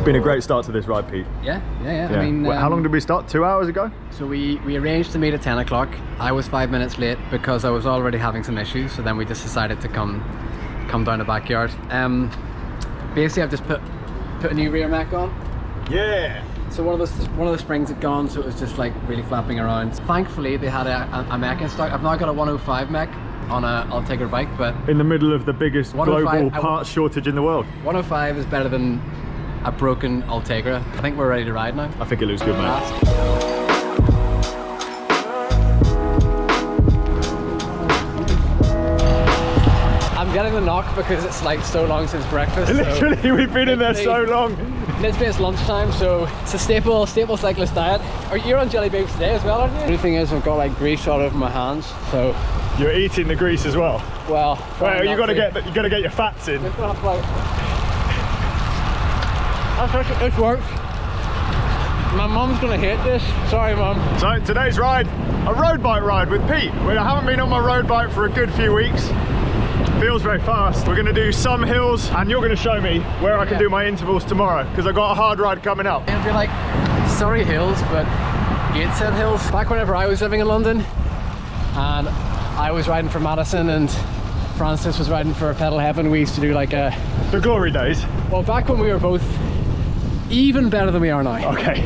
It's been a great start to this ride, Pete. Yeah. Yeah. I mean, How long did we start? 2 hours ago? So we arranged to meet at 10 o'clock. I was 5 minutes late because I was already having some issues. So then we just decided to come down the backyard. Basically, I've just put a new rear mech on. Yeah. So one of the springs had gone, so it was just like really flapping around. Thankfully, they had a mech in stock. I've now got a 105 mech on a Ultegra bike, but In the middle of the biggest global parts shortage in the world. 105 is better than a broken Ultegra. I think we're ready to ride now. I think it looks good, man. I'm getting the knock because it's like so long since breakfast. Literally, so we've been in there so long. Literally it's lunchtime, so it's a staple cyclist diet. You're on jelly beans today as well, aren't you? The only thing is I've got like grease all over my hands, so You're eating the grease as well. well. You got to get your fats in. It's worked. My mum's gonna hate this. Sorry, mum. So today's ride, a road bike ride with Pete. I haven't been on my road bike for a good few weeks. Feels very fast. We're gonna do some hills and you're gonna show me where I can do my intervals tomorrow because I've got a hard ride coming up. It'll be like Surrey hills, but Gateshead hills. Back whenever I was living in London and I was riding for Madison and Francis was riding for Pedal Heaven, we used to do like a... The glory days. Well, back when we were both even better than we are now. Okay.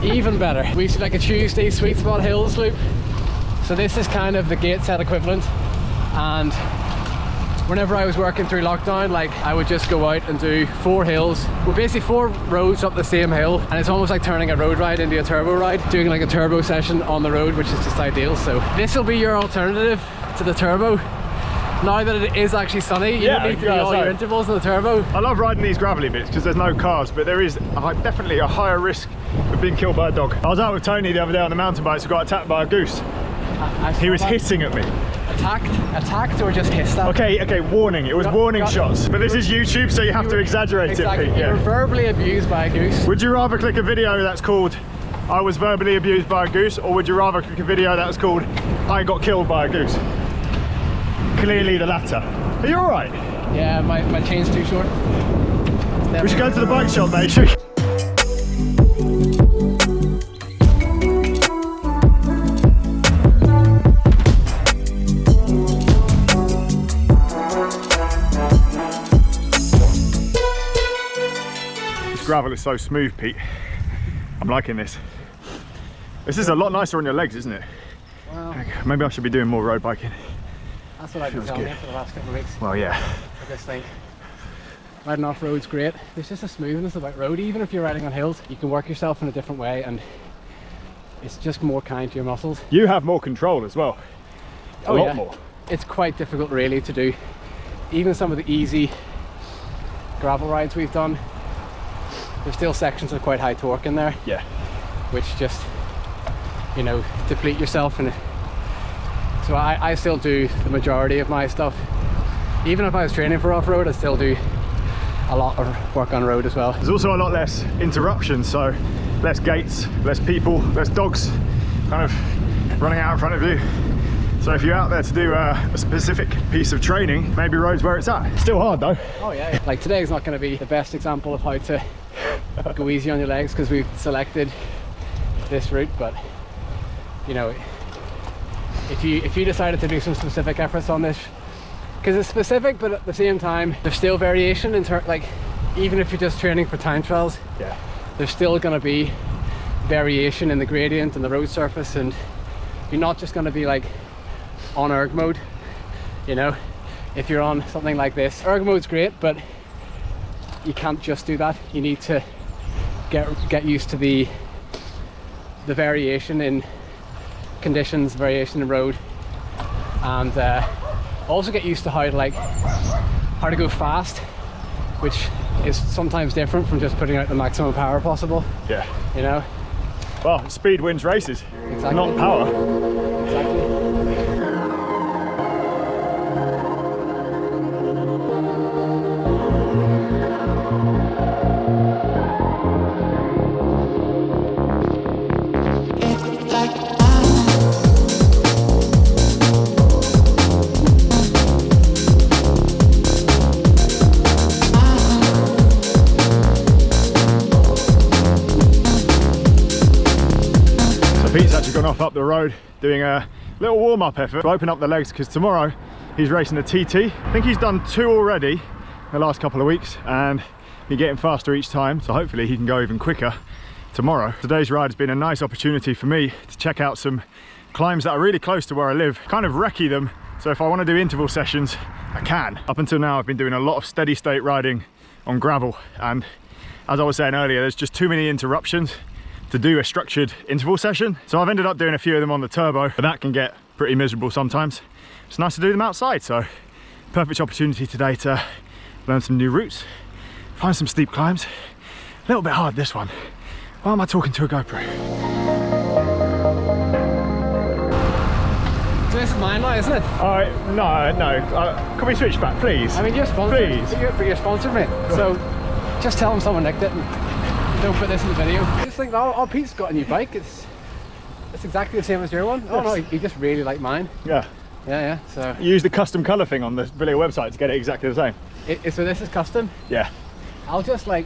Even better. We used to do like a Tuesday sweet spot hills loop. So this is kind of the Gateshead equivalent. And whenever I was working through lockdown, like I would just go out and do 4 hills. Well, basically 4 roads up the same hill, and it's almost like turning a road ride into a turbo ride, doing like a turbo session on the road, which is just ideal. So this will be your alternative to the turbo. Now that it is actually sunny, you don't need to do all your intervals in the turbo. I love riding these gravelly bits because there's no cars, but there is definitely a higher risk of being killed by a dog. I was out with Tony the other day on the mountain bikes and got attacked by a goose. He was hissing at me. Attacked or just hissed at? Okay, warning. It was warning shots. But this is YouTube, so you have to exaggerate it, Pete. You were verbally abused by a goose. Would you rather click a video that's called I was verbally abused by a goose, or would you rather click a video that's called I got killed by a goose? Clearly the latter. Are you alright? Yeah, my chain's too short. We should go to the bike shop, mate. Should we? This gravel is so smooth, Pete. I'm liking this. This is a lot nicer on your legs, isn't it? Well, maybe I should be doing more road biking. That's what I've been telling you for the last couple of weeks. Well, yeah. I just think riding off road's great. There's just a smoothness about road. Even if you're riding on hills, you can work yourself in a different way, and it's just more kind to your muscles. You have more control as well. A lot more. It's quite difficult really to do. Even some of the easy gravel rides we've done, there's still sections of quite high torque in there. Yeah. Which just, you know, deplete yourself. And so I still do the majority of my stuff. Even if I was training for off-road, I still do a lot of work on road as well. There's also a lot less interruptions, so less gates, less people, less dogs kind of running out in front of you. So if you're out there to do a specific piece of training, maybe road's where it's at. Still hard though. Oh yeah. Like today is not going to be the best example of how to go easy on your legs because we've selected this route, but you know, if you decided to do some specific efforts on this, because it's specific but at the same time there's still variation in like even if you're just training for time trials, yeah, there's still going to be variation in the gradient and the road surface, and you're not just going to be like on erg mode. You know, if you're on something like this, erg mode's great, but you can't just do that. You need to get used to the variation in conditions, variation in road, and also get used to how to go fast, which is sometimes different from just putting out the maximum power possible. Yeah. You know? Well, speed wins races. Exactly. Not power. Exactly. lap up the road, doing a little warm-up effort to open up the legs, because tomorrow he's racing a TT. I think he's done 2 already in the last couple of weeks, and he's getting faster each time, so hopefully he can go even quicker tomorrow. Today's ride has been a nice opportunity for me to check out some climbs that are really close to where I live, kind of recce them, so if I want to do interval sessions, I can. Up until now, I've been doing a lot of steady state riding on gravel, and as I was saying earlier, there's just too many interruptions to do a structured interval session. So I've ended up doing a few of them on the turbo, but that can get pretty miserable sometimes. It's nice to do them outside, so perfect opportunity today to learn some new routes, find some steep climbs. A little bit hard, this one. Why am I talking to a GoPro? So this is mine now, isn't it? No. Can we switch back, please? I mean, you're sponsored. Please. You're sponsored, mate. So just tell them someone nicked it and don't put this in the video. I just think, oh, Pete's got a new bike. It's exactly the same as your one. Oh no, you just really like mine. Yeah. Yeah. So You use the custom colour thing on the Wilier website to get it exactly the same. So this is custom. Yeah. I'll just like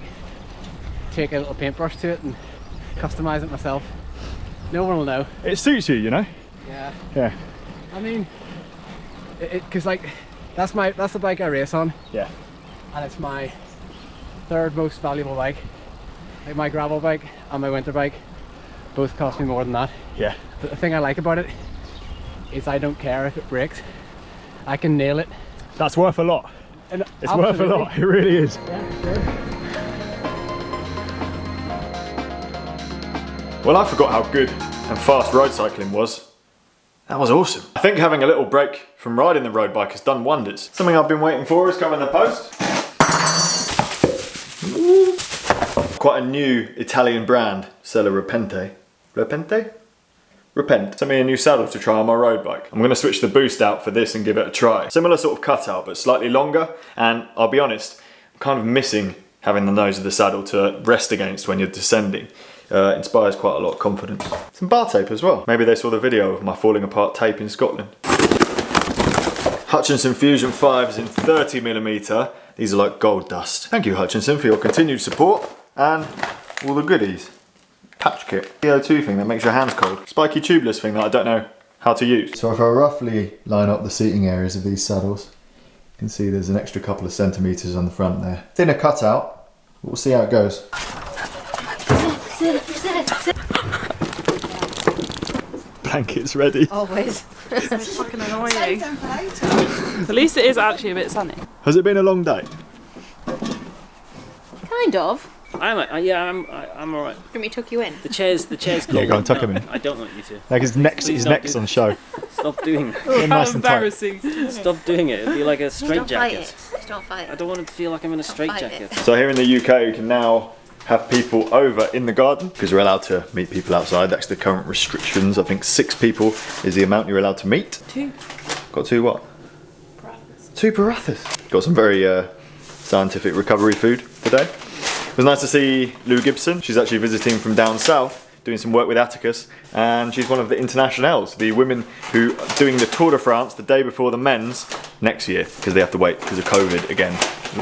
take a little paintbrush to it and customize it myself. No one will know. It suits you, you know? Yeah. Yeah. I mean, because like that's the bike I race on. Yeah. And it's my 3rd most valuable bike. Like my gravel bike and my winter bike both cost me more than that. Yeah. But the thing I like about it is I don't care if it breaks. I can nail it. That's worth a lot. And It's worth a lot, it really is. Yeah, sure. Well, I forgot how good and fast road cycling was. That was awesome. I think having a little break from riding the road bike has done wonders. Something I've been waiting for has come in the post. Quite a new Italian brand, Sella Repente. Repent. Sent me a new saddle to try on my road bike. I'm going to switch the boost out for this and give it a try. Similar sort of cutout, but slightly longer. And I'll be honest, I'm kind of missing having the nose of the saddle to rest against when you're descending. Inspires quite a lot of confidence. Some bar tape as well. Maybe they saw the video of my falling apart tape in Scotland. Hutchinson Fusion 5s in 30mm. These are like gold dust. Thank you, Hutchinson, for your continued support and all the goodies. Patch kit. CO2 thing that makes your hands cold. Spiky tubeless thing that I don't know how to use. So if I roughly line up the seating areas of these saddles, you can see there's an extra couple of centimetres on the front there. Thinner cutout, but we'll see how it goes. Blankets ready. Always. It's fucking annoying. At least it is actually a bit sunny. Has it been a long day? Kind of. I'm alright. Let me tuck you in. The chair's cold. Yeah, go and tuck him in. I don't want you to. Like his neck's Please on the show. Stop doing that. Nice How and tight. embarrassing. Stop doing it. It'd be like a straight jacket. Don't fight I it. don't want to feel like I'm in a straight Fight jacket. it. So here in the UK, you can now have people over in the garden because we're allowed to meet people outside. That's the current restrictions. I think 6 people is the amount you're allowed to meet. 2. Got 2 what? Parathas. 2 parathas. Got some very scientific recovery food today. It was nice to see Lou Gibson. She's actually visiting from down south, doing some work with Attacus, and she's one of the internationals, the women who are doing the Tour de France the day before the men's next year, because they have to wait because of COVID again.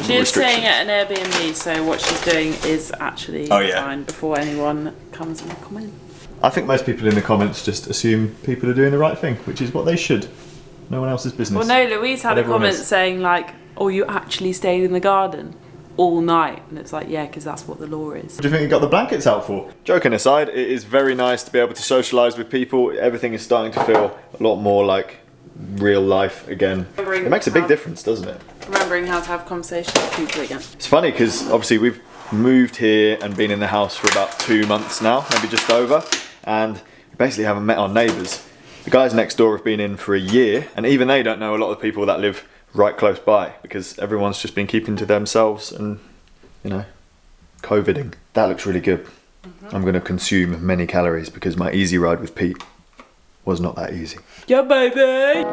She is staying at an Airbnb, so what she's doing is actually fine before anyone comes in the comments. I think most people in the comments just assume people are doing the right thing, which is what they should. No one else's business. Well, no, Louise had a Everyone comment is. saying like, "Oh, you actually stayed in the garden all night," and it's like, yeah, because that's what the law is. What do you think you got the blankets out for? Joking aside, it is very nice to be able to socialise with people. Everything is starting to feel a lot more like real life again. It makes a big difference, doesn't it? Remembering how to have conversations with people again. It's funny because obviously we've moved here and been in the house for about 2 months now, maybe just over, and we basically haven't met our neighbours. The guys next door have been in for a year, and even they don't know a lot of the people that live right close by because everyone's just been keeping to themselves and, you know, COVIDing. That looks really good. I'm going to consume many calories because my easy ride with Pete was not that easy. Yeah, baby!